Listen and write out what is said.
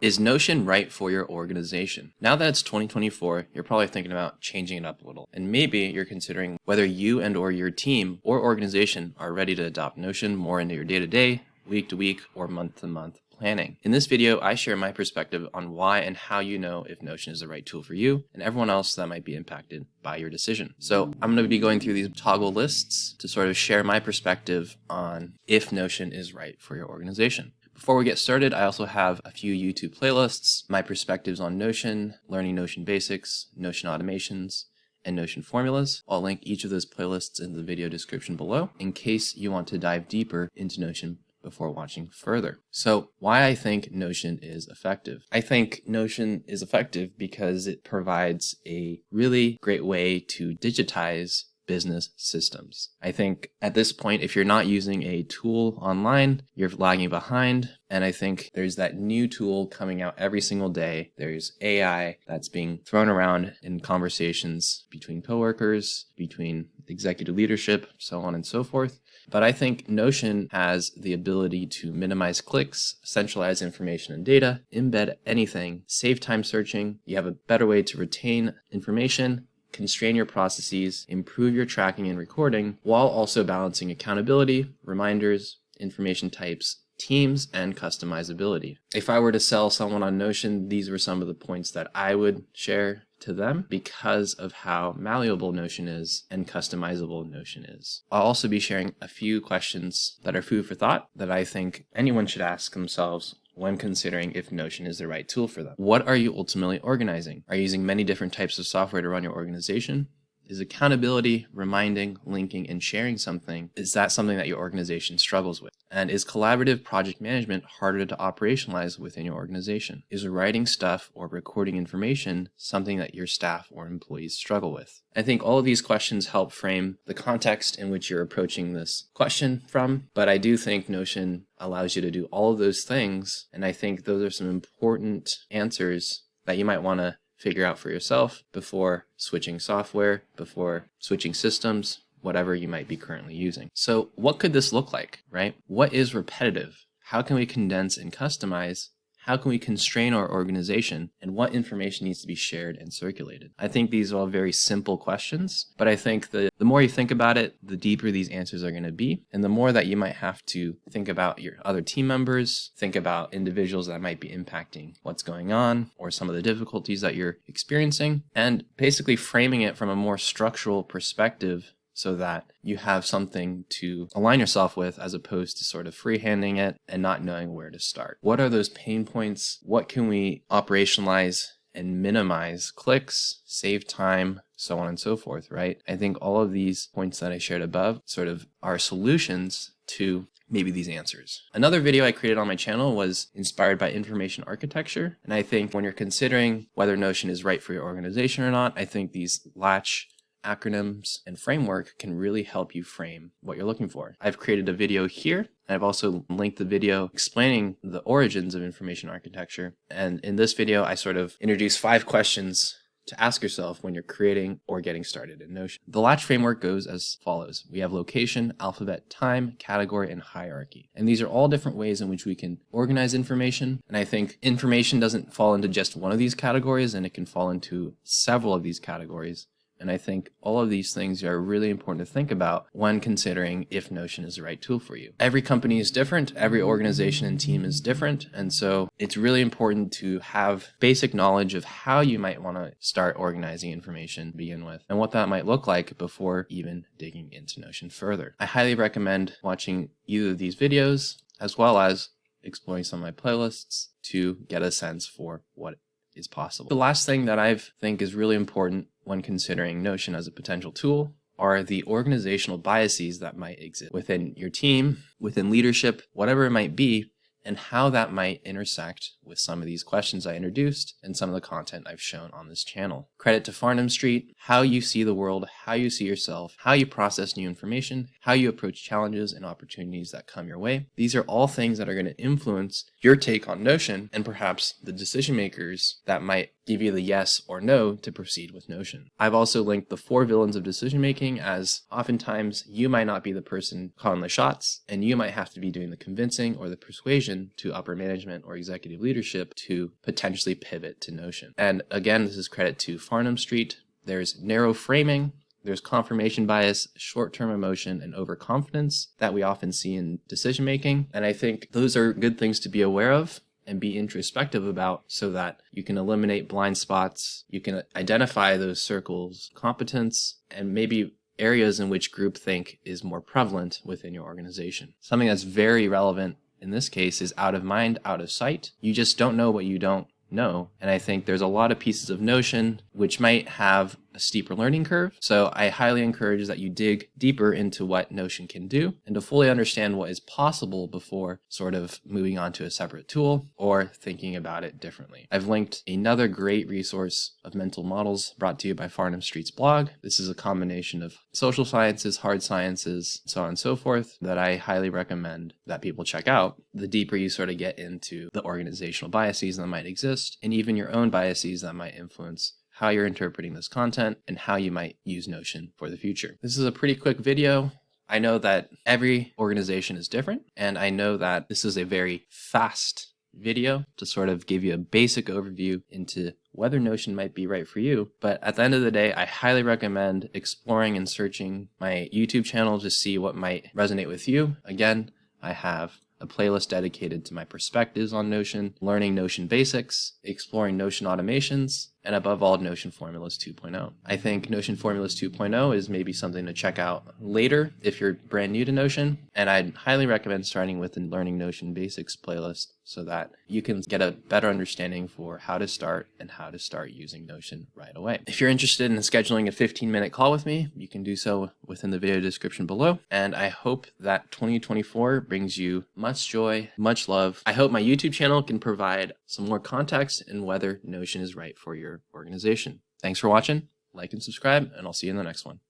Is Notion right for your organization? Now that it's 2024, you're probably thinking about changing it up a little. And maybe you're considering whether you and or your team or organization are ready to adopt Notion more into your day-to-day, week-to-week, or month-to-month planning. In this video, I share my perspective on why and how you know if Notion is the right tool for you and everyone else that might be impacted by your decision. So I'm going to be going through these toggle lists to sort of share my perspective on if Notion is right for your organization. Before we get started, I also have a few YouTube playlists, my perspectives on Notion, learning Notion basics, Notion automations, and Notion formulas. I'll link each of those playlists in the video description below in case you want to dive deeper into Notion before watching further. So why I think Notion is effective. I think Notion is effective because it provides a really great way to digitize business systems. I think at this point, if you're not using a tool online, you're lagging behind. And I think there's that new tool coming out every single day. There's AI that's being thrown around in conversations between coworkers, between executive leadership, so on and so forth. But I think Notion has the ability to minimize clicks, centralize information and data, embed anything, save time searching. You have a better way to retain information, constrain your processes, improve your tracking and recording, while also balancing accountability, reminders, information types, teams, and customizability. If I were to sell someone on Notion, these were some of the points that I would share to them because of how malleable Notion is and customizable Notion is. I'll also be sharing a few questions that are food for thought that I think anyone should ask themselves when considering if Notion is the right tool for them. What are you ultimately organizing? Are you using many different types of software to run your organization? Is accountability, reminding, linking, and sharing something, is that something that your organization struggles with? And is collaborative project management harder to operationalize within your organization? Is writing stuff or recording information something that your staff or employees struggle with? I think all of these questions help frame the context in which you're approaching this question from, but I do think Notion allows you to do all of those things, and I think those are some important answers that you might want to figure out for yourself before switching software, before switching systems, whatever you might be currently using. So what could this look like, right? What is repetitive? How can we condense and customize? How can we constrain our organization? And what information needs to be shared and circulated? I think these are all very simple questions, but I think the more you think about it, the deeper these answers are going to be. And the more that you might have to think about your other team members, think about individuals that might be impacting what's going on or some of the difficulties that you're experiencing, and basically framing it from a more structural perspective so that you have something to align yourself with as opposed to sort of freehanding it and not knowing where to start. What are those pain points? What can we operationalize and minimize clicks, save time, so on and so forth, right? I think all of these points that I shared above sort of are solutions to maybe these answers. Another video I created on my channel was inspired by information architecture. And I think when you're considering whether Notion is right for your organization or not, I think these Latch acronyms and framework can really help you frame what you're looking for. I've created a video here. I've also linked the video explaining the origins of information architecture. And in this video, I sort of introduce 5 questions to ask yourself when you're creating or getting started in Notion. The Latch framework goes as follows. We have location, alphabet, time, category, and hierarchy. And these are all different ways in which we can organize information. And I think information doesn't fall into just one of these categories, and it can fall into several of these categories. And I think all of these things are really important to think about when considering if Notion is the right tool for you. Every company is different, every organization and team is different, and so it's really important to have basic knowledge of how you might want to start organizing information to begin with, and what that might look like before even digging into Notion further. I highly recommend watching either of these videos, as well as exploring some of my playlists to get a sense for what is possible. The last thing that I think is really important when considering Notion as a potential tool are the organizational biases that might exist within your team, within leadership, whatever it might be, and how that might intersect with some of these questions I introduced and some of the content I've shown on this channel. Credit to Farnam Street, how you see the world, how you see yourself, how you process new information, how you approach challenges and opportunities that come your way. These are all things that are going to influence your take on Notion and perhaps the decision makers that might give you the yes or no to proceed with Notion. I've also linked the 4 villains of decision making, as oftentimes you might not be the person calling the shots and you might have to be doing the convincing or the persuasion to upper management or executive leadership leadership to potentially pivot to Notion. And again, this is credit to Farnam Street. There's narrow framing, there's confirmation bias, short-term emotion, and overconfidence that we often see in decision making. And I think those are good things to be aware of and be introspective about so that you can eliminate blind spots, you can identify those circles, competence, and maybe areas in which groupthink is more prevalent within your organization. Something that's very relevant in this case is out of mind, out of sight. You just don't know what you don't know. And I think there's a lot of pieces of Notion which might have a steeper learning curve. So I highly encourage that you dig deeper into what Notion can do and to fully understand what is possible before sort of moving on to a separate tool or thinking about it differently. I've linked another great resource of mental models brought to you by Farnam Street's blog. This is a combination of social sciences, hard sciences, so on and so forth that I highly recommend that people check out. The deeper you sort of get into the organizational biases that might exist and even your own biases that might influence how you're interpreting this content and how you might use Notion for the future. This is a pretty quick video. I know that every organization is different, and I know that this is a very fast video to sort of give you a basic overview into whether Notion might be right for you. But at the end of the day, I highly recommend exploring and searching my YouTube channel to see what might resonate with you. Again, I have a playlist dedicated to my perspectives on Notion, learning Notion basics, exploring Notion automations, and above all, Notion Formulas 2.0. I think Notion Formulas 2.0 is maybe something to check out later if you're brand new to Notion, and I'd highly recommend starting with the Learning Notion Basics playlist so that you can get a better understanding for how to start and how to start using Notion right away. If you're interested in scheduling a 15-minute call with me, you can do so within the video description below, and I hope that 2024 brings you much joy, much love. I hope my YouTube channel can provide some more context in whether Notion is right for your organization. Thanks for watching, like and subscribe, and I'll see you in the next one.